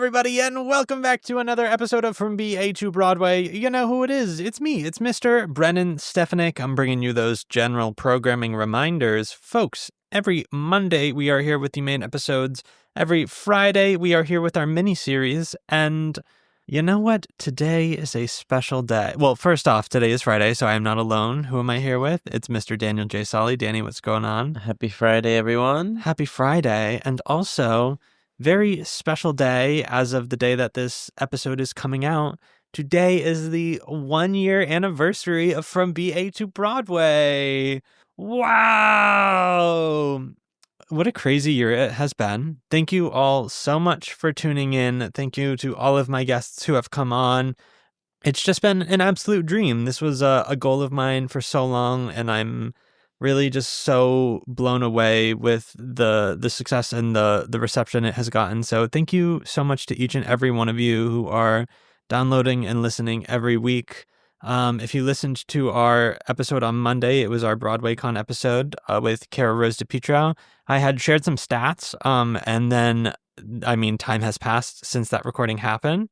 everybody, and welcome back to another episode of From B.A. to Broadway. You know who it is. It's me. It's Mr. Brennan Stefanik. I'm bringing you those general programming reminders. Folks, every Monday we are here with the main episodes. Every Friday we are here with our mini-series. And you know what? Today is a special day. Well, first off, today is Friday, so I am not alone. Who am I here with? It's Mr. Daniel J. Solly. Danny, what's going on? Happy Friday, everyone. Happy Friday. And also, very special day as of the day that this episode is coming out. Today is the 1-year anniversary of From B.A. to Broadway. Wow! What a crazy year it has been. Thank you all so much for tuning in. Thank you to all of my guests who have come on. It's just been an absolute dream. This was a goal of mine for so long, and I'm really just so blown away with the success and the reception it has gotten. So thank you so much to each and every one of you who are downloading and listening every week. If you listened to our episode on Monday, it was our BroadwayCon episode with Cara Rose DePietro. I had shared some stats, and then, time has passed since that recording happened.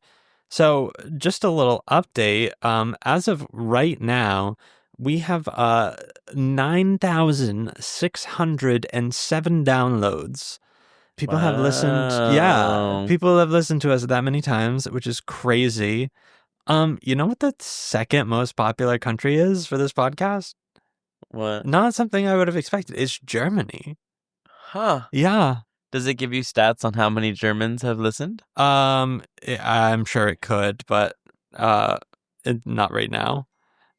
So just a little update. As of right now, we have 9,607 downloads. People have listened. Yeah, people have listened to us that many times, which is crazy. You know what the second most popular country is for this podcast? What? Not something I would have expected. It's Germany. Huh. Yeah. Does it give you stats on how many Germans have listened? I'm sure it could, but not right now.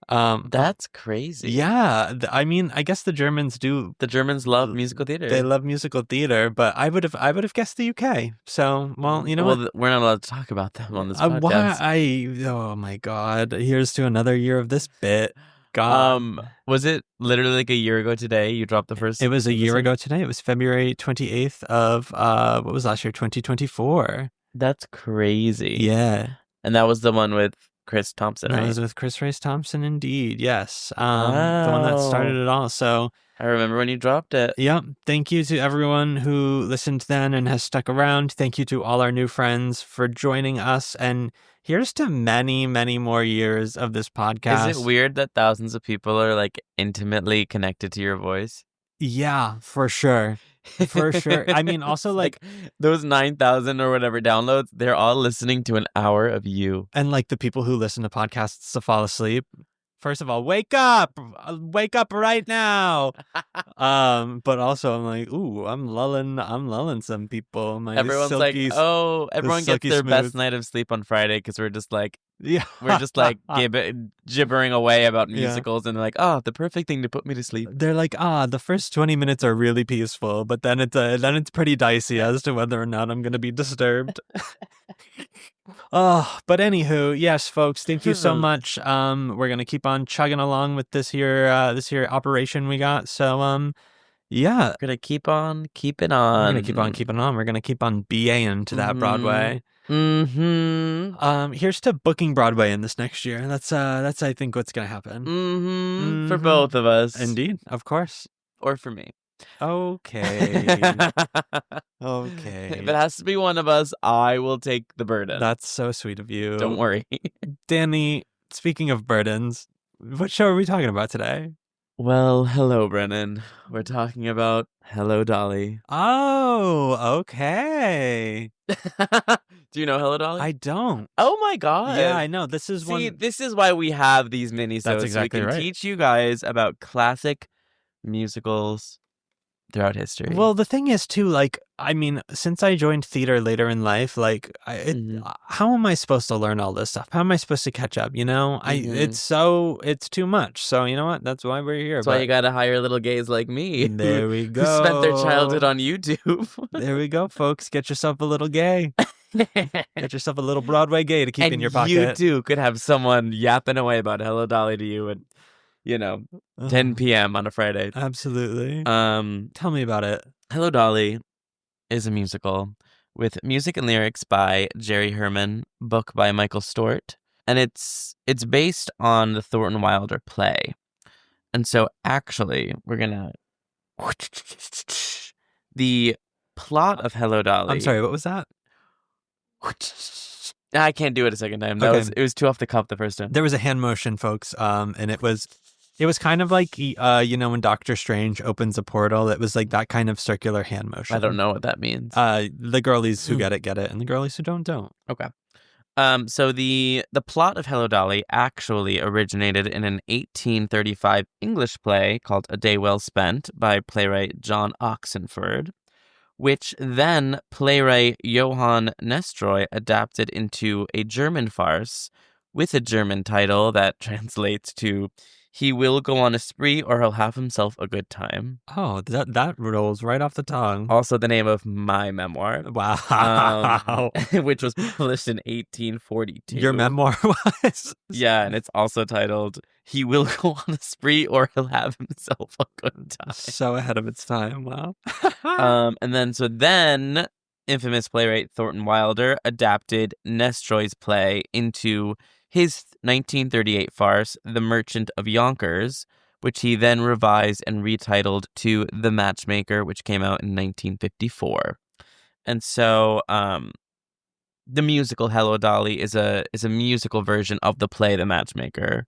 That's crazy. Yeah, I guess the Germans do. The Germans love musical theater. They love musical theater, but I would have guessed the UK. So, well, you know what? We're not allowed to talk about them on this podcast. Oh my God! Here's to another year of this bit. God. Was it literally like a year ago today you dropped the first? It was a year ago today. It was February 28th of what was last year, 2024. That's crazy. Yeah, and that was the one with Chris Thompson, right? That was with Chris Race Thompson, indeed. Yes. The one that started it all. So I remember when you dropped it. Yep. Thank you to everyone who listened then and has stuck around. Thank you to all our new friends for joining us. And here's to many, many more years of this podcast. Is it weird that thousands of people are like intimately connected to your voice? Yeah, for sure. For sure. Also like those 9,000 or whatever downloads, they're all listening to an hour of you. And like the people who listen to podcasts to fall asleep. First of all, wake up right now. But also I'm like, ooh, I'm lulling some people. Everyone's silky, like, everyone gets their best night of sleep on Friday because we're just like, we're just like gibbering away about musicals, and they're like, the perfect thing to put me to sleep. They're like, the first 20 minutes are really peaceful, but then it's pretty dicey as to whether or not I'm going to be disturbed. But anywho, yes, folks, thank you so much. We're gonna keep on chugging along with this here operation we got. So yeah, we're gonna keep on keeping on. We're gonna keep on keeping on. We're gonna keep on BAing to that Broadway. Here's to booking Broadway in this next year. That's I think what's gonna happen. For both of us, indeed, of course, or for me. Okay. Okay. If it has to be one of us, I will take the burden. That's so sweet of you. Don't worry. Danny, speaking of burdens, what show are we talking about today? Well, hello, Brennan. We're talking about Hello, Dolly. Oh, okay. Do you know Hello, Dolly? I don't. Oh my God. Yeah, I know. This is this is why we have these mini-sodes. That's exactly so we can teach you guys about classic musicals throughout history. Well, the thing is too, since I joined theater later in life, how am I supposed to learn all this stuff? How am I supposed to catch up? It's too much. So you know what? That's why we're here. That's why you gotta hire little gays like me. There we go. Who spent their childhood on YouTube. There we go, folks. Get yourself a little gay. Get yourself a little Broadway gay to keep in your pocket. You too could have someone yapping away about Hello, Dolly to you and 10 p.m. on a Friday. Absolutely. Tell me about it. Hello, Dolly is a musical with music and lyrics by Jerry Herman, book by Michael Stort, and it's based on the Thornton Wilder play. And so actually, we're gonna the plot of Hello, Dolly. I'm sorry, what was that? I can't do it a second time. Okay. It was too off the cuff the first time. There was a hand motion, folks, and it was kind of like when Doctor Strange opens a portal, it was like that kind of circular hand motion. I don't know what that means. The girlies who get it, and the girlies who don't. Okay. So the plot of Hello Dolly actually originated in an 1835 English play called A Day Well Spent by playwright John Oxenford, which then playwright Johann Nestroy adapted into a German farce with a German title that translates to He Will Go on a Spree or He'll Have Himself a Good Time. Oh, that rolls right off the tongue. Also the name of my memoir. Wow. Which was published in 1842. Your memoir was? Yeah, and it's also titled He Will Go on a Spree or He'll Have Himself a Good Time. So ahead of its time. Wow. And then infamous playwright Thornton Wilder adapted Nestroy's play into his 1938 farce, The Merchant of Yonkers, which he then revised and retitled to The Matchmaker, which came out in 1954. And so the musical Hello Dolly is a musical version of the play The Matchmaker,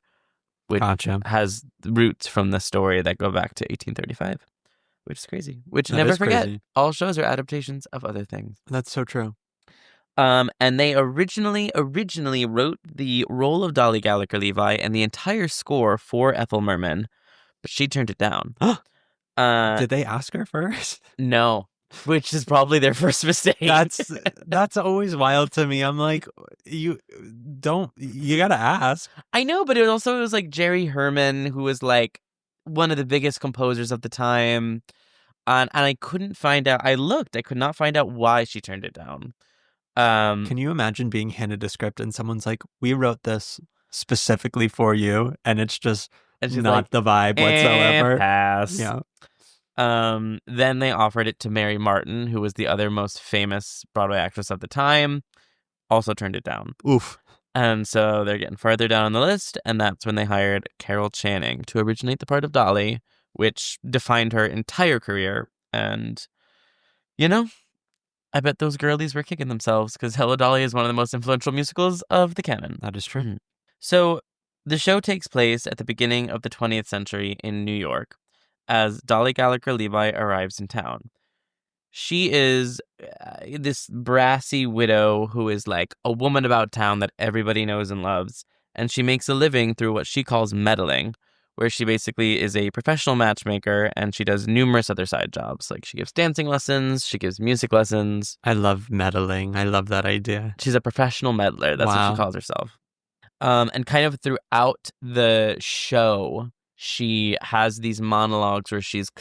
which has roots from the story that go back to 1835, which is crazy. Which that never forget, crazy. All shows are adaptations of other things. That's so true. And they originally wrote the role of Dolly Gallagher-Levi and the entire score for Ethel Merman, but she turned it down. Did they ask her first? No, which is probably their first mistake. That's always wild to me. I'm like, you gotta ask. I know, but it was like Jerry Herman, who was like one of the biggest composers of the time, and I couldn't find out. I could not find out why she turned it down. Can you imagine being handed a script and someone's like, we wrote this specifically for you, and it's just not the vibe whatsoever? Pass. Yeah. Then they offered it to Mary Martin, who was the other most famous Broadway actress of the time, also turned it down. Oof. And so they're getting farther down on the list, and that's when they hired Carol Channing to originate the part of Dolly, which defined her entire career. And, I bet those girlies were kicking themselves because Hello Dolly is one of the most influential musicals of the canon. That is true. So the show takes place at the beginning of the 20th century in New York as Dolly Gallagher-Levi arrives in town. She is this brassy widow who is like a woman about town that everybody knows and loves, and she makes a living through what she calls meddling, where she basically is a professional matchmaker and she does numerous other side jobs. Like she gives dancing lessons, she gives music lessons. I love meddling. I love that idea. She's a professional meddler. That's what she calls herself. And kind of throughout the show, she has these monologues where she's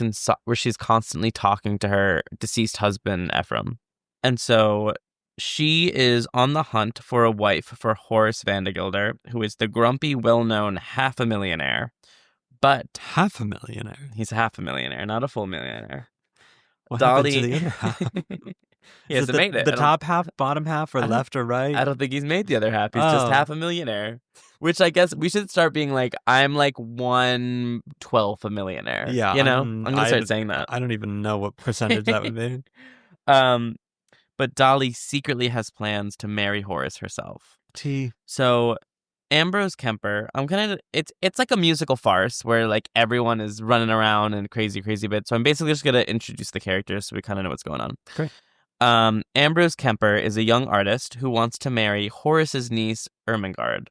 constantly talking to her deceased husband, Ephraim. And so she is on the hunt for a wife for Horace Vandergilder, who is the grumpy, well-known half-a-millionaire. But half-a-millionaire? He's half a millionaire, not a full millionaire. What happened to the other half? He hasn't made it. The top half, bottom half, or left or right? I don't think he's made the other half. He's just half a millionaire. Which I guess we should start being like, I'm like 1/12 a millionaire. Yeah. I'm going to start saying that. I don't even know what percentage that would be. But Dolly secretly has plans to marry Horace herself. So Ambrose Kemper, it's like a musical farce where like everyone is running around and crazy bits. So I'm basically just going to introduce the characters so we kind of know what's going on. Great. Ambrose Kemper is a young artist who wants to marry Horace's niece, Ermengarde.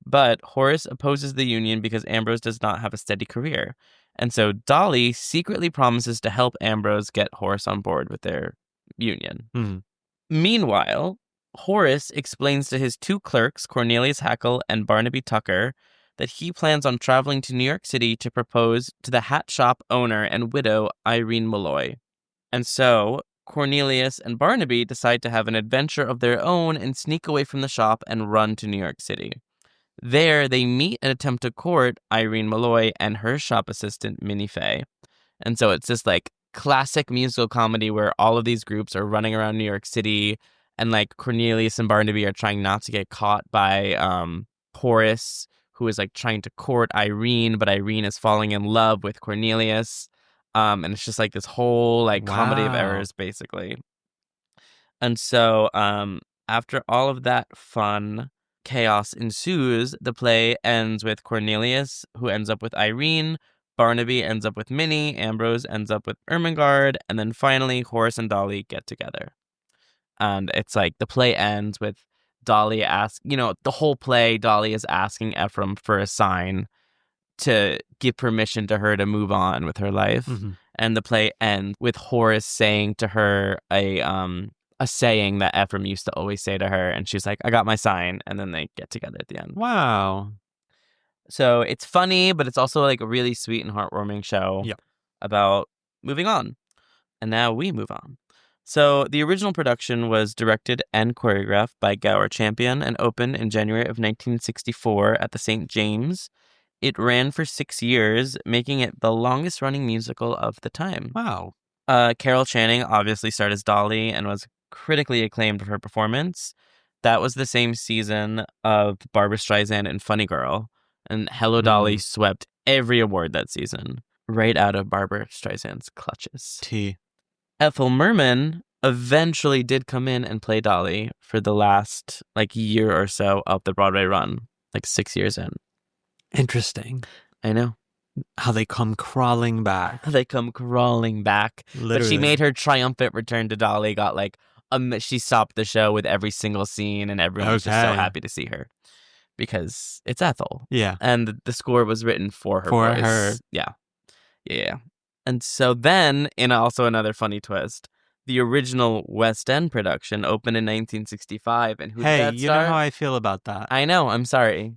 But Horace opposes the union because Ambrose does not have a steady career. And so Dolly secretly promises to help Ambrose get Horace on board with their union. Mm-hmm. Meanwhile, Horace explains to his two clerks, Cornelius Hackle and Barnaby Tucker, that he plans on traveling to New York City to propose to the hat shop owner and widow, Irene Malloy. And so Cornelius and Barnaby decide to have an adventure of their own and sneak away from the shop and run to New York City. There, they meet and attempt to court Irene Malloy and her shop assistant, Minnie Fay. And so it's this like classic musical comedy where all of these groups are running around New York City, and like Cornelius and Barnaby are trying not to get caught by Horace, who is like trying to court Irene, but Irene is falling in love with Cornelius. And it's just like this whole like comedy of errors, basically. And so after all of that fun chaos ensues, the play ends with Cornelius, who ends up with Irene, Barnaby ends up with Minnie, Ambrose ends up with Ermengarde, and then finally Horace and Dolly get together. And it's like the play ends with Dolly the whole play, Dolly is asking Ephraim for a sign to give permission to her to move on with her life. Mm-hmm. And the play ends with Horace saying to her a saying that Ephraim used to always say to her, and she's like, I got my sign, and then they get together at the end. Wow. So it's funny, but it's also like a really sweet and heartwarming show about moving on. And now we move on. So the original production was directed and choreographed by Gower Champion and opened in January of 1964 at the St. James. It ran for 6 years, making it the longest running musical of the time. Wow. Carol Channing obviously starred as Dolly and was critically acclaimed for her performance. That was the same season of Barbra Streisand and Funny Girl. And Hello Dolly swept every award that season, right out of Barbra Streisand's clutches. Ethel Merman eventually did come in and play Dolly for the last year or so of the Broadway run, 6 years in. Interesting. I know. How they come crawling back. Literally. But she made her triumphant return to Dolly, she stopped the show with every single scene, and everyone was just so happy to see her. Because it's Ethel. Yeah. And the score was written for her For voice. her. Yeah. And so then, in also another funny twist, the original West End production opened in 1965. And who did that star? Hey, you know how I feel about that. I know. I'm sorry.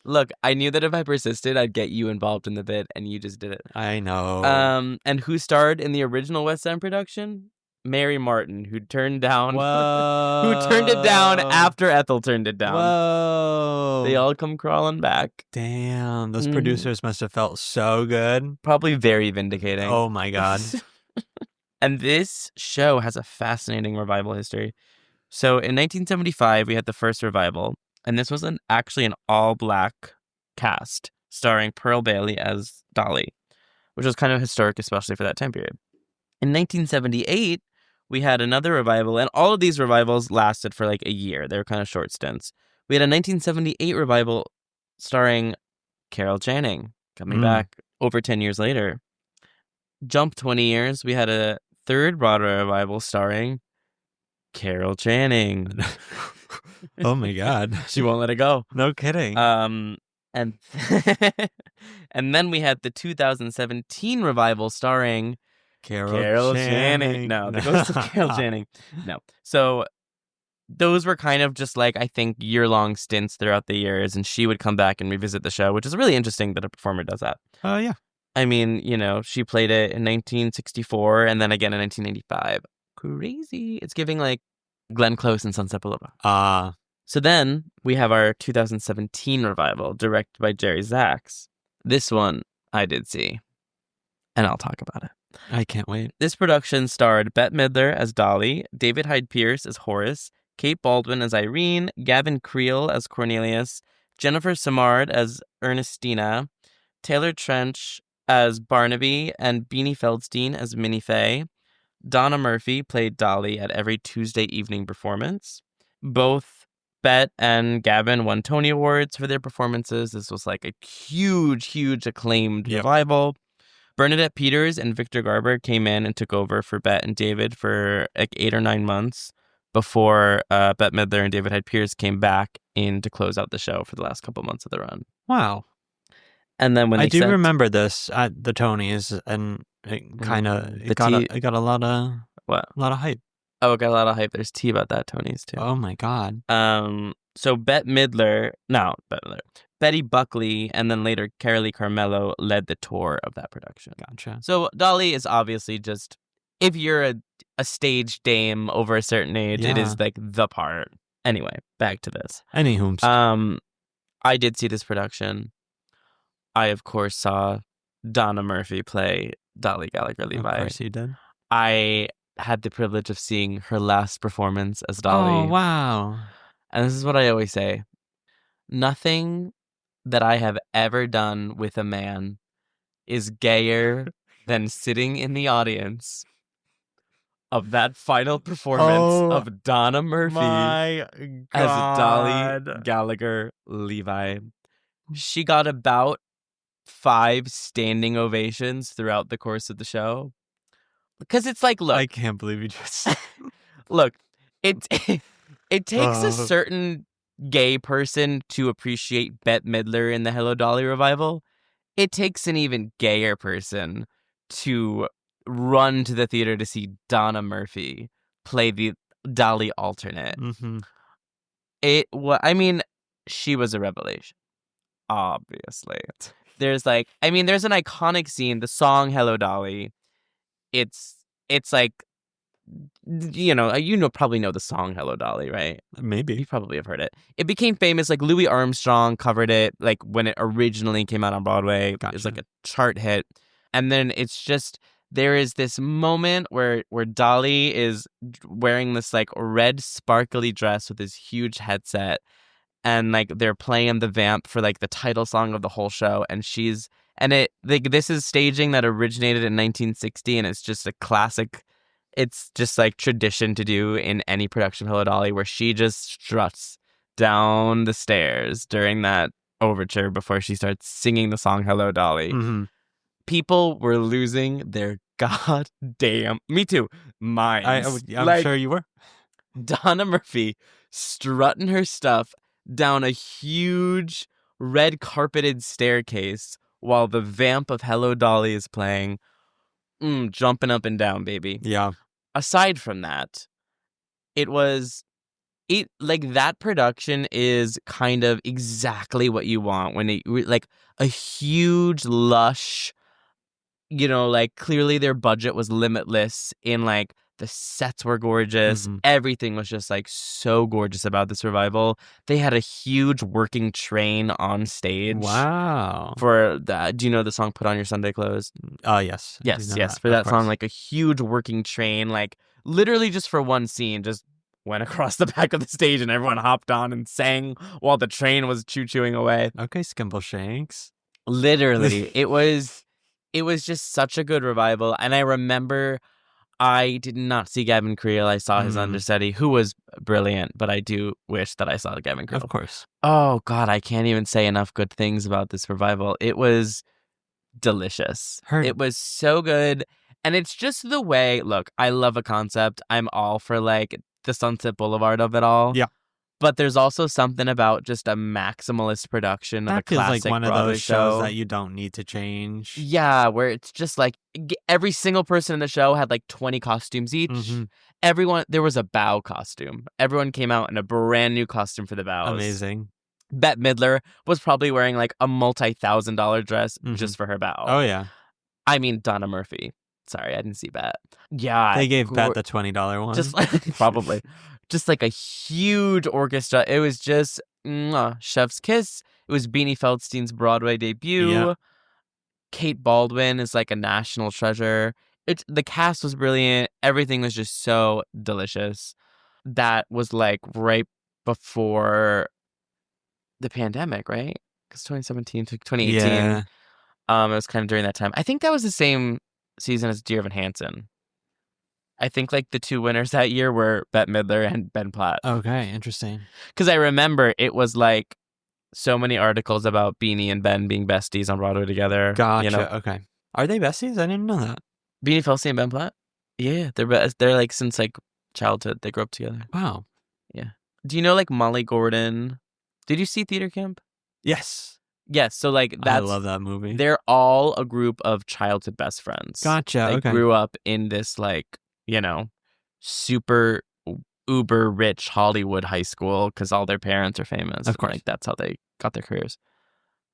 Look, I knew that if I persisted, I'd get you involved in the bit, and you just did it. I know. And who starred in the original West End production? Mary Martin, who turned down who turned it down after Ethel turned it down. Whoa. They all come crawling back. Damn, those producers must have felt so good. Probably very vindicating. Oh my God. And this show has a fascinating revival history. So in 1975, we had the first revival, and this was actually an all-black cast starring Pearl Bailey as Dolly, which was kind of historic, especially for that time period. In 1978, we had another revival, and all of these revivals lasted for a year. They were kind of short stints. We had a 1978 revival starring Carol Channing, coming back over 10 years later. Jump 20 years, we had a third Broadway revival starring Carol Channing. Oh my God. She won't let it go. No kidding. And and then we had the 2017 revival starring Carol Channing. No, that goes to Carol Channing. No. So those were kind of just I think year-long stints throughout the years, and she would come back and revisit the show, which is really interesting that a performer does that. Oh, yeah. I mean, she played it in 1964 and then again in 1985. Crazy. It's giving Glenn Close and Sunset Boulevard. So then we have our 2017 revival directed by Jerry Zaks. This one I did see, and I'll talk about it. I can't wait. This production starred Bette Midler as Dolly, David Hyde Pierce as Horace, Kate Baldwin as Irene, Gavin Creel as Cornelius, Jennifer Simard as Ernestina, Taylor Trench as Barnaby, and Beanie Feldstein as Minnie Fay. Donna Murphy played Dolly at every Tuesday evening performance. Both Bette and Gavin won Tony Awards for their performances. This was a huge acclaimed revival. Bernadette Peters and Victor Garber came in and took over for Bette and David for 8 or 9 months before Bette Midler and David Hyde Pierce came back in to close out the show for the last couple months of the run. Wow. And then when I do remember this at the Tonys, and it kind of it got a lot of hype. Oh, it got a lot of hype. There's tea about that Tonys too. Oh my God. So Betty Buckley, and then later Carolee Carmello led the tour of that production. Gotcha. So Dolly is obviously just, if you're a stage dame over a certain age, it is the part. Anyway, back to this. Anywho. I did see this production. I, of course, saw Donna Murphy play Dolly Gallagher-Levi. Of course you did. I had the privilege of seeing her last performance as Dolly. Oh, wow. And this is what I always say. Nothing that I have ever done with a man is gayer than sitting in the audience of that final performance of Donna Murphy My as Dolly God. Gallagher Levi. She got about 5 standing ovations throughout the course of the show. Because it's like, look, I can't believe you just. look, it it takes a Oh. certain gay person to appreciate Bette Midler in the Hello Dolly revival. It takes an even gayer person to run to the theater to see Donna Murphy play the Dolly alternate. Mm-hmm. I mean, she was a revelation, obviously. There's an iconic scene, the song Hello Dolly. It's like, probably know the song Hello Dolly, right? Maybe. You probably have heard it. It became famous, like Louis Armstrong covered it, like when it originally came out on Broadway. It was like a chart hit. And then it's just, there is this moment where Dolly is wearing this like red sparkly dress with this huge headset, and like they're playing the vamp for like the title song of the whole show, and this is staging that originated in 1960, and it's just a classic. It's just like tradition to do in any production of Hello Dolly, where she just struts down the stairs during that overture before she starts singing the song Hello Dolly. Mm-hmm. People were losing their goddamn, me too, minds. I'm sure you were. Donna Murphy strutting her stuff down a huge red carpeted staircase while the vamp of Hello Dolly is playing. Jumping up and down, baby. Yeah. Aside from that, that production is kind of exactly what you want when like a huge, lush, like clearly their budget was limitless in like the sets were gorgeous. Mm-hmm. Everything was just like so gorgeous about this revival. They had a huge working train on stage. Wow. For that, do you know the song "Put on Your Sunday Clothes"? Yes. Yes. For that song, like a huge working train, like literally just for one scene, just went across the back of the stage and everyone hopped on and sang while the train was choo-chooing away. Okay, Skimbleshanks. Literally, it was just such a good revival. And I remember I did not see Gavin Creel. I saw his understudy, who was brilliant, but I do wish that I saw Gavin Creel. Of course. Oh, God, I can't even say enough good things about this revival. It was delicious. It was so good. And it's just the way, look, I love a concept. I'm all for, like, the Sunset Boulevard of it all. Yeah. But there's also something about just a maximalist production of a classic like one Broadway of those show shows that you don't need to change. Yeah, where it's just like every single person in the show had like 20 costumes each. Mm-hmm. There was a bow costume. Everyone came out in a brand new costume for the bows. Amazing. Bette Midler was probably wearing like a multi-$1,000 dress just for her bow. Oh, yeah. I mean, Donna Murphy. Sorry, I didn't see Bette. Yeah. They gave Bette the $20 one. Just like, probably. Just like a huge orchestra. It was just chef's kiss. It was Beanie Feldstein's Broadway debut. Yeah. Kate Baldwin is like a national treasure. The cast was brilliant. Everything was just so delicious. That was like right before the pandemic, right? Because 2017 to 2018. Yeah. It was kind of during that time. I think that was the same season as Dear Evan Hansen. I think like the two winners that year were Bette Midler and Ben Platt. Okay, interesting. Because I remember it was like so many articles about Beanie and Ben being besties on Broadway together. Gotcha. Okay. Are they besties? I didn't know that. Beanie Feldstein and Ben Platt? Yeah, they're like since like childhood. They grew up together. Wow. Yeah. Do you know like Molly Gordon? Did you see Theater Camp? Yes. Yes. So like I love that movie. They're all a group of childhood best friends. Gotcha. They grew up in this like, super uber rich Hollywood high school because all their parents are famous. Of course. Like that's how they got their careers.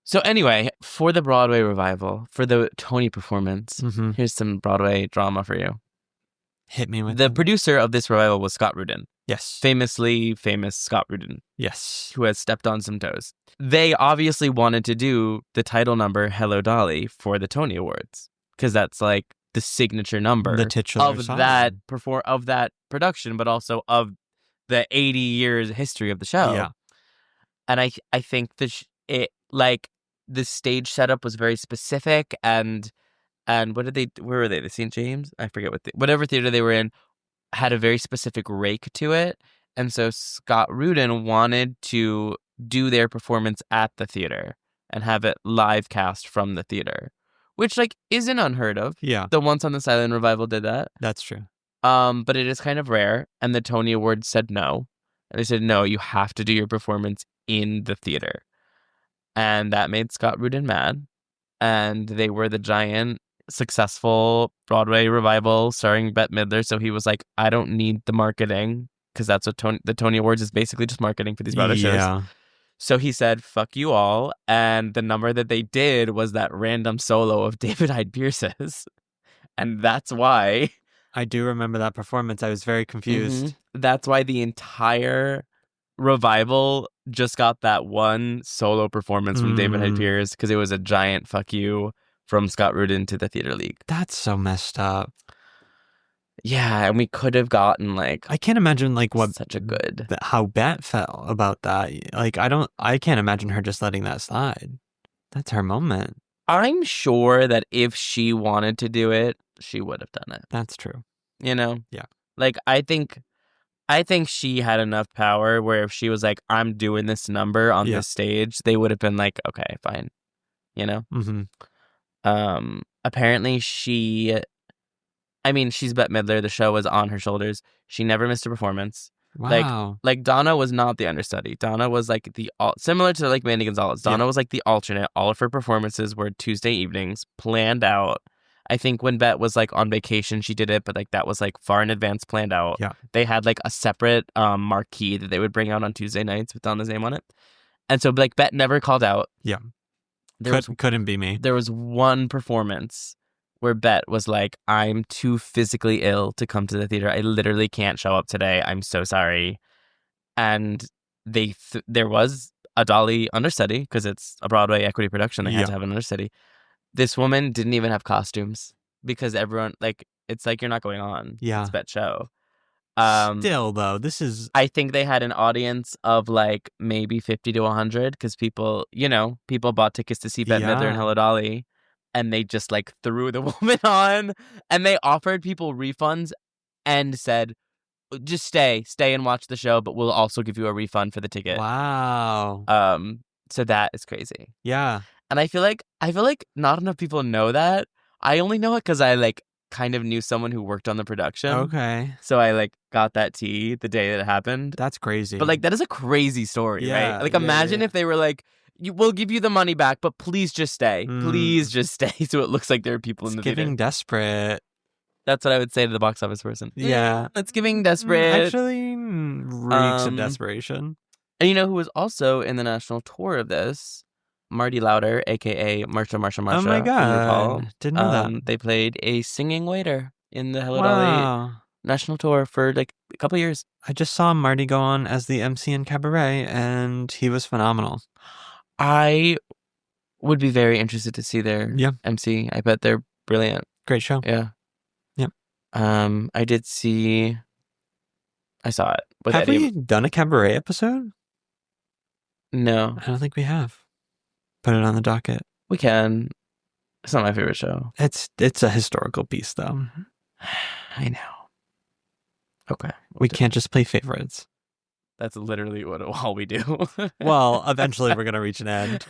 So anyway, for the Broadway revival, for the Tony performance, here's some Broadway drama for you. Hit me with the producer of this revival was Scott Rudin. Yes. Famously famous Scott Rudin. Yes. Who has stepped on some toes. They obviously wanted to do the title number Hello Dolly for the Tony Awards because that's like the signature number the titular of song. of that production, but also of the 80 years history of the show. Yeah. And I think that the stage setup was very specific and where were they? The St. James? I forget whatever theater they were in. had a very specific rake to it. And so Scott Rudin wanted to do their performance at the theater and have it live cast from the theater, which like isn't unheard of. Yeah, The Once on the Silent revival did that. that's true. But it is kind of rare. And the Tony Awards said no. And they said, no, you have to do your performance in the theater. And that made Scott Rudin mad. And they were the giant, successful Broadway revival starring Bette Midler. So he was like, I don't need the marketing, because that's what the Tony Awards is basically just marketing for these Broadway shows. So he said, fuck you all. And the number that they did was that random solo of David Hyde Pierce's. And that's why. I do remember that performance. I was very confused. That's why the entire revival just got that one solo performance from David Hyde Pierce, because it was a giant fuck you from Scott Rudin to the Theater League. That's so messed up. Yeah, and we could have gotten like, I can't imagine like what such a good how Bette felt about that. Like I can't imagine her just letting that slide. That's her moment. I'm sure that if she wanted to do it, she would have done it. That's true. You know? Yeah. Like I think she had enough power where if she was like, I'm doing this number on this stage, they would have been like, okay, fine. You know? Apparently she's Bette Midler. The show was on her shoulders. She never missed a performance. Wow. Like Donna was not the understudy. Donna was like similar to like Mandy Gonzalez. Donna was like the alternate. All of her performances were Tuesday evenings, planned out. I think when Bette was like on vacation, she did it, but like that was like far in advance planned out. Yeah. They had like a separate marquee that they would bring out on Tuesday nights with Donna's name on it. And so like Bette never called out. Yeah. Couldn't be me. There was one performance where Bette was like, I'm too physically ill to come to the theater. I literally can't show up today. I'm so sorry. And there was a Dolly understudy, because it's a Broadway equity production. They had to have an understudy. This woman didn't even have costumes, because everyone, like, it's like, you're not going on. Yeah. It's Bette's show. Still, though, this is... I think they had an audience of, like, maybe 50 to 100, because people bought tickets to see Bette Midler and Hello Dolly, and they just, like, threw the woman on, and they offered people refunds and said, just stay and watch the show, but we'll also give you a refund for the ticket. Wow. So that is crazy. Yeah. And I feel like not enough people know that. I only know it because I like kind of knew someone who worked on the production. Okay. So I like got that tea the day that it happened. That's crazy. But like that is a crazy story, right? Like imagine if they were like, we'll give you the money back, but please just stay. Please just stay. So it looks like there are people in the theater. It's giving desperate. That's what I would say to the box office person. Yeah. It's giving desperate. Actually, reeks of desperation. And you know who was also in the national tour of this? Marty Lauder, a.k.a. Marsha. Oh my God. Didn't know that. They played a singing waiter in the Hello Dolly national tour for like a couple years. I just saw Marty go on as the MC in Cabaret, and he was phenomenal. I would be very interested to see their MC. I bet they're brilliant. Great show. Yeah. Yep. I saw it. Have we done a Cabaret episode? No. I don't think we have. Put it on the docket. We can. It's not my favorite show. It's a historical piece, though. I know. Okay. We can't just play favorites. That's literally all we do. Well, eventually we're going to reach an end.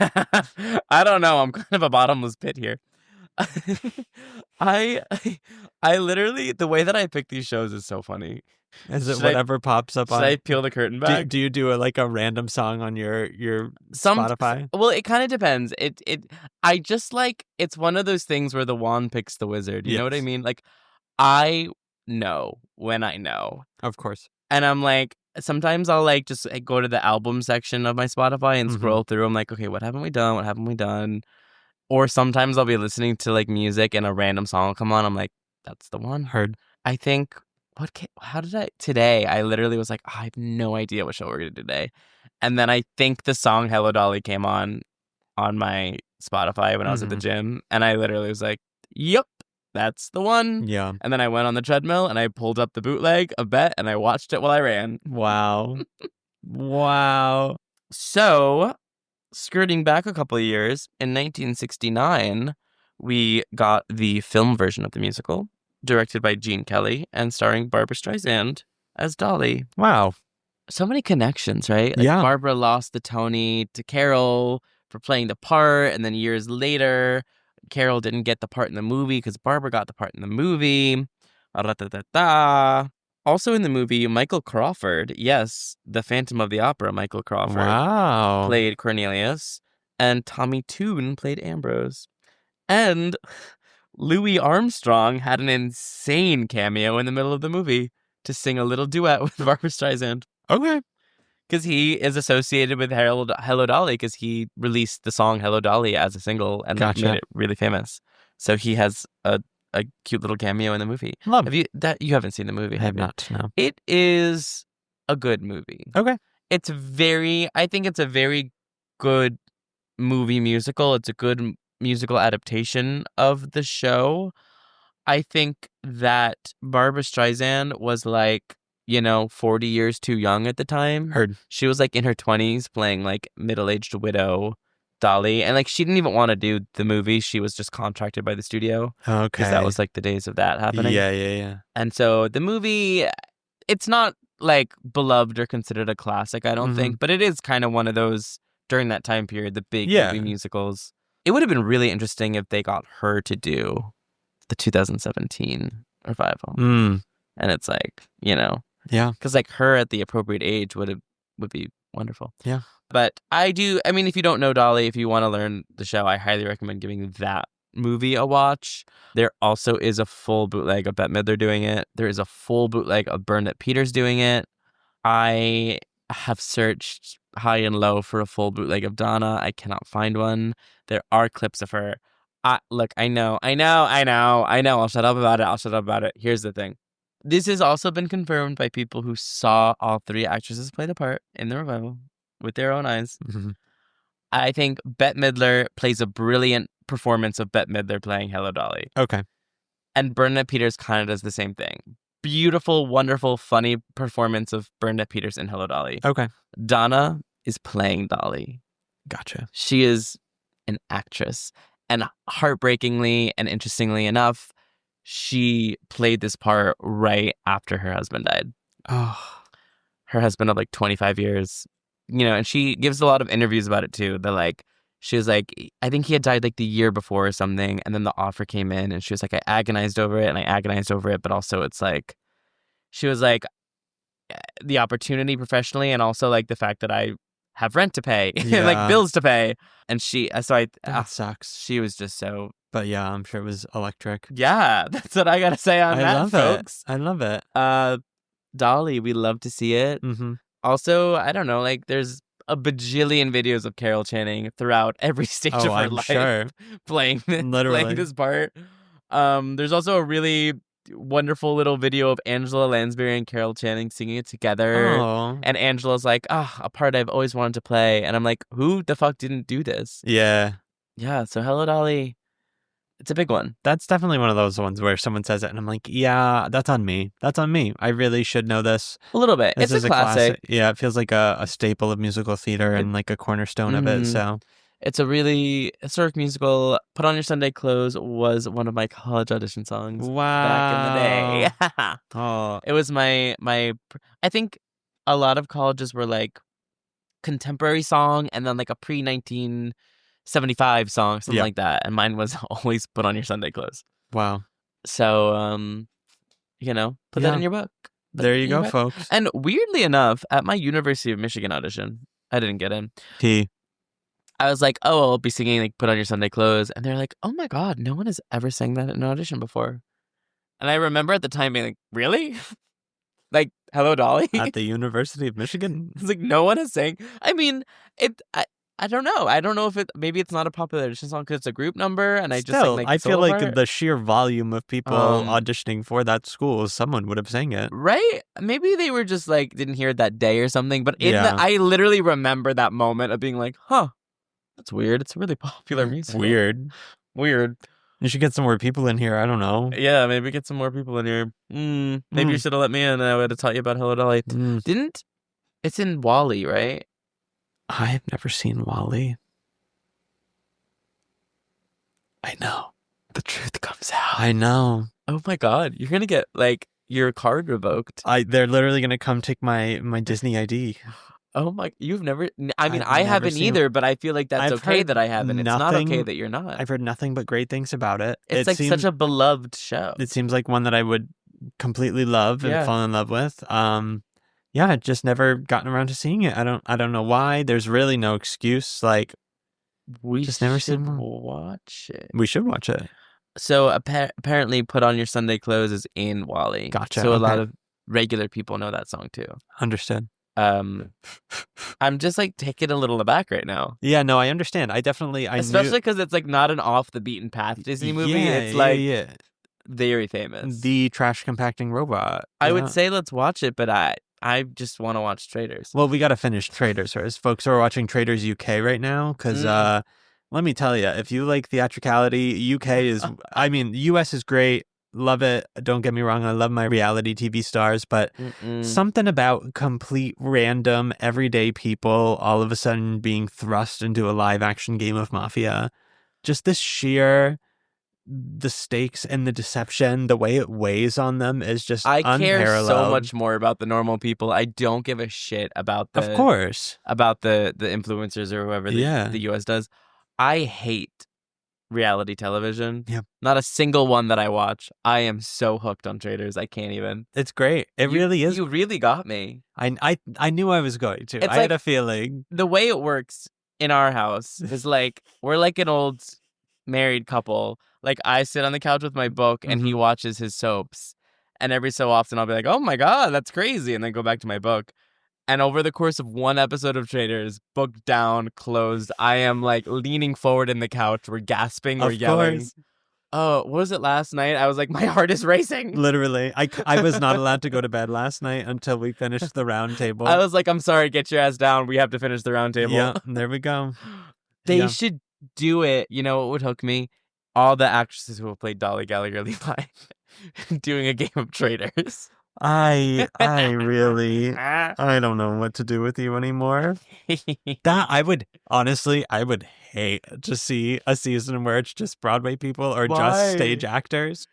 I don't know. I'm kind of a bottomless pit here. I literally, the way that I pick these shows is so funny. Is it whatever pops up on? Should I peel the curtain back? Do you do a random song on your Spotify? Well, it kind of depends. I just like, it's one of those things where the wand picks the wizard. You know what I mean? Like, I know when I know. Of course. And I'm like, sometimes I'll like just go to the album section of my Spotify and scroll through. I'm like, okay, what haven't we done? What haven't we done? Or sometimes I'll be listening to like music and a random song will come on. I'm like, that's the one. Heard. I think, today I literally was like, oh, I have no idea what show we're going to do today. And then I think the song Hello Dolly came on my Spotify when I was at the gym. And I literally was like, yep, that's the one. Yeah. And then I went on the treadmill and I pulled up the bootleg of Bette and I watched it while I ran. Wow. Wow. So, skirting back a couple of years, in 1969, we got the film version of the musical. directed by Gene Kelly and starring Barbra Streisand as Dolly. Wow. So many connections, right? Like Yeah. Barbara lost the Tony to Carol for playing the part, and then years later, Carol didn't get the part in the movie because Barbara got the part in the movie. Da-da-da-da. Also in the movie, Michael Crawford, yes, the Phantom of the Opera, Michael Crawford, Wow. played Cornelius, and Tommy Tune played Ambrose. And Louis Armstrong had an insane cameo in the middle of the movie to sing a little duet with Barbra Streisand. Okay. Because he is associated with Hello Dolly because he released the song Hello Dolly as a single and Gotcha. made it really famous. So he has a cute little cameo in the movie. Love. You haven't seen the movie, I have you? not, no. It is a good movie. Okay. I think it's a very good movie musical. It's a good musical adaptation of the show. I think that Barbra Streisand was 40 years too young at the time. Heard. She was in her 20s playing middle-aged widow Dolly, and she didn't even want to do the movie. She was just contracted by the studio. Okay. Because that was the days of that happening. Yeah. And so the movie, it's not beloved or considered a classic, I don't think, but it is kind of one of those during that time period, the big movie musicals. It would have been really interesting if they got her to do the 2017 revival. And it's yeah, because her at the appropriate age would be wonderful. Yeah. But if you don't know Dolly, if you want to learn the show, I highly recommend giving that movie a watch. There also is a full bootleg of Bette Midler doing it. There is a full bootleg of Bernadette Peters doing it. I have searched high and low for a full bootleg of Donna. I cannot find one. There are clips of her. Look, I know. I'll shut up about it. Here's the thing. This has also been confirmed by people who saw all three actresses play the part in the revival with their own eyes. I think Bette Midler plays a brilliant performance of Bette Midler playing Hello Dolly. Okay. And Bernadette Peters kind of does the same thing. Beautiful, wonderful, funny performance of Bernadette Peters in Hello Dolly. Okay. Donna is playing Dolly. Gotcha. She is an actress. And heartbreakingly and interestingly enough, she played this part right after her husband died. Oh. Her husband of 25 years. And she gives a lot of interviews about it too. She was I think he had died the year before or something, and then the offer came in, and she was I agonized over it, but also it's she was the opportunity professionally, and also the fact that I have rent to pay, and bills to pay, and that sucks. She was just so. But yeah, I'm sure it was electric. Yeah, that's what I gotta say on that, folks. I love it. Dolly, we love to see it. Also, I don't know, there's a bajillion videos of Carol Channing throughout every stage of her life, sure. playing this part. There's also a really wonderful little video of Angela Lansbury and Carol Channing singing it together. Oh. And Angela's a part I've always wanted to play. And I'm who the fuck didn't do this? Yeah. Yeah, so Hello Dolly. It's a big one. That's definitely one of those ones where someone says it and I'm yeah, that's on me. I really should know this. A little bit. It's a classic. Yeah, it feels like a staple of musical theater and a cornerstone of it. So it's a really historic musical. Put On Your Sunday Clothes was one of my college audition songs. Wow. Back in the day. Oh. It was my I think a lot of colleges were contemporary song and then a pre-1975 song, something like that. And mine was always Put On Your Sunday Clothes. Wow. So, put that in your book. There you go, folks. And weirdly enough, at my University of Michigan audition, I didn't get in. I was I'll be singing Put On Your Sunday Clothes. And they're oh my God, no one has ever sang that in an audition before. And I remember at the time being really? Hello Dolly? At the University of Michigan? It's no one has sang. I mean, I don't know. I don't know if maybe it's not a popular audition song because it's a group number, and I feel the sheer volume of people auditioning for that school, someone would have sang it, right? Maybe they were just didn't hear it that day or something. But I literally remember that moment of being huh, that's weird. It's a really popular music. Weird. You should get some more people in here. I don't know. Yeah, maybe get some more people in here. Maybe you should have let me in, and I would have taught you about Hello Dolly. It's in Wally, right? I've never seen Wally. I know. The truth comes out. I know. Oh my God, you're gonna get like your card revoked. They're literally gonna come take my Disney ID. Oh my, you've never, I mean, I've I never haven't seen. either, but I feel like that's I've okay that heard I haven't. It's not okay nothing. that you're not. I've heard nothing but great things about it. It's It like such seems a beloved show. it seems like one that I would completely love and Yeah. fall in love with. Yeah, I'd just never gotten around to seeing it. I don't know why. There's really no excuse. Like, We just never should seen one. watch it. We should watch it. So apparently, Put On Your Sunday Clothes is in Wally. Gotcha, So a lot okay. of regular people know that song too. Understood. I'm just like taken a little aback right now. Yeah, no, I understand. I Especially because it's like not an off the beaten path Disney movie. Yeah, It's like yeah. very famous. The trash compacting robot. I Yeah. would say let's watch it, but I just want to watch Traders. Well, we got to finish Traders first. Folks are watching Traders UK right now because let me tell you, if you like theatricality, UK is, I mean, US is great. Love it. Don't get me wrong. I love my reality TV stars, but something about complete random everyday people all of a sudden being thrust into a live action game of Mafia. Just the stakes and the deception, the way it weighs on them is just I care unparalleled. so much more about the normal people. I don't give a shit about the Of course. about the influencers or whoever the US does. I hate reality television. Yeah. Not a single one that I watch. I am so hooked on Traders. I can't even. It's great. It really is. You really got me. I knew I was going to. It's I had a feeling. The way it works in our house is like we're like an old married couple. Like I sit on the couch with my book and he watches his soaps. And every so often I'll be like, "Oh my God, that's crazy." And then go back to my book. And over the course of one episode of Traders, book down, closed, I am like leaning forward in the couch. We're gasping, we're yelling. Course. Oh, what was it last night? I was like, my heart is racing. Literally. I was not allowed to go to bed last night until we finished the round table. I was like, I'm sorry, get your ass down. We have to finish the round table. Yeah, there we go. They should do it. You know what would hook me? All the actresses who have played Dolly Gallagher Levi doing a game of Traders. I really, I don't know what to do with you anymore. I would hate to see a season where it's just Broadway people or just stage actors.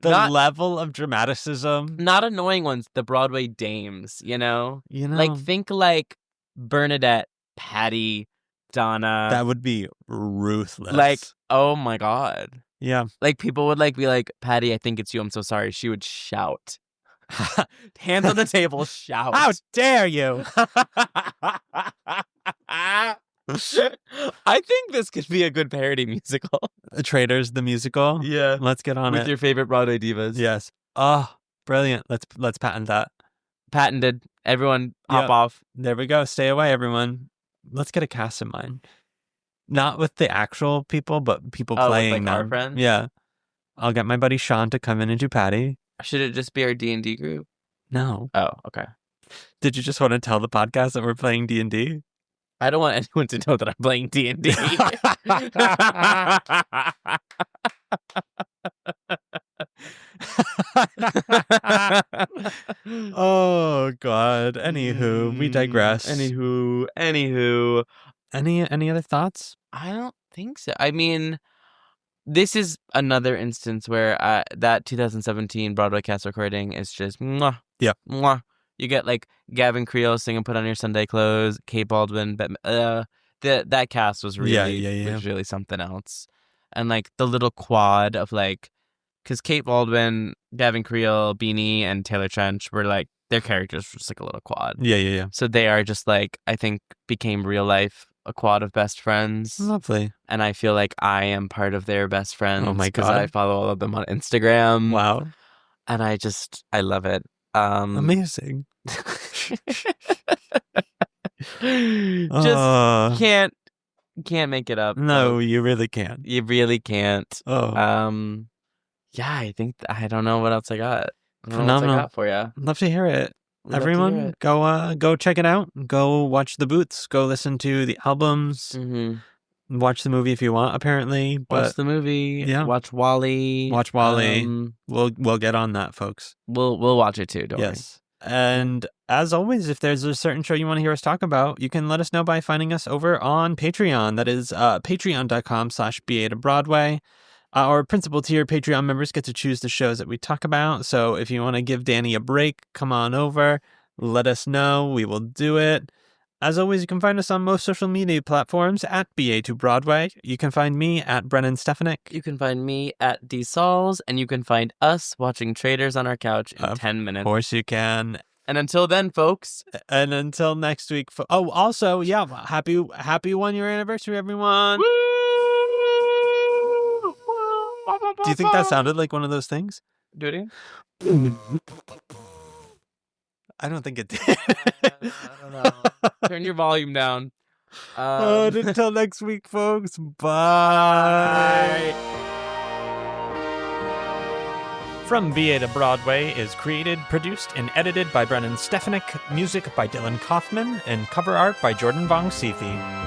The level of dramaticism. Not annoying ones, the Broadway dames, you know? You know. Like, think like Bernadette, Patty, Donna. That would be ruthless. Like, oh my God. Yeah. Like, people would like be like, Patty, I think it's you. I'm so sorry. She would shout. Hands on the table, shout. How dare you? I think this could be a good parody musical. Traders, the musical? Yeah. Let's get on With it. your favorite Broadway divas. Yes. Oh, brilliant. Let's patent that. Patented. Everyone hop off. There we go. Stay away, everyone. Let's get a cast in mind. Not with the actual people, but people playing with, like, them. our friends? Yeah. I'll get my buddy Sean to come in and do Patty. Should it just be our D&D group? No. Oh, okay. Did you just want to tell the podcast that we're playing D&D? I don't want anyone to know that I'm playing D&D. Oh, God. Anywho, we digress. Anywho. Any other thoughts? I don't think so. I mean, this is another instance where that 2017 Broadway cast recording is just mwah. Yeah. Mwah. You get like Gavin Creel singing "Put On Your Sunday Clothes," Kate Baldwin, that cast was really was really something else. And like the little quad of like, because Kate Baldwin, Gavin Creel, Beanie, and Taylor Trench were like, their characters were just like a little quad. Yeah. So they are just like, I think became real life a quad of best friends. Lovely. And I feel like I am part of their best friends. Oh my God. Because I follow all of them on Instagram. Wow. And I love it. Amazing. Just can't make it up. No, you really can't. You really can't. Oh. Yeah, I don't know what else I got. Phenomenal. What I got for you. Love to hear it. Everyone, go check it out. Go watch the booths. Go listen to the albums. Mm-hmm. Watch the movie if you want. Apparently, but watch the movie. Yeah. Watch Wally. Watch Wally. We'll get on that, folks. We'll watch it too. Don't worry. And as always, if there's a certain show you want to hear us talk about, you can let us know by finding us over on Patreon. That is patreon.com/BA to Broadway. Our principal tier Patreon members get to choose the shows that we talk about. So if you want to give Danny a break, come on over. Let us know. We will do it. As always, you can find us on most social media platforms at BA2Broadway. You can find me at Brennan Stefanik. You can find me at DSauls, and you can find us watching Traders on our couch in 10 minutes. Of course you can. And until then, folks. And until next week. Also, yeah, happy 1 year anniversary, everyone. Woo! Do you think that sounded like one of those things? Do it again? I don't think it did. I don't know. Turn your volume down. Until next week, folks. Bye. From B.A. to Broadway is created, produced, and edited by Brennan Stefanik, music by Dylan Kaufman, and cover art by Jordan Vongsithi.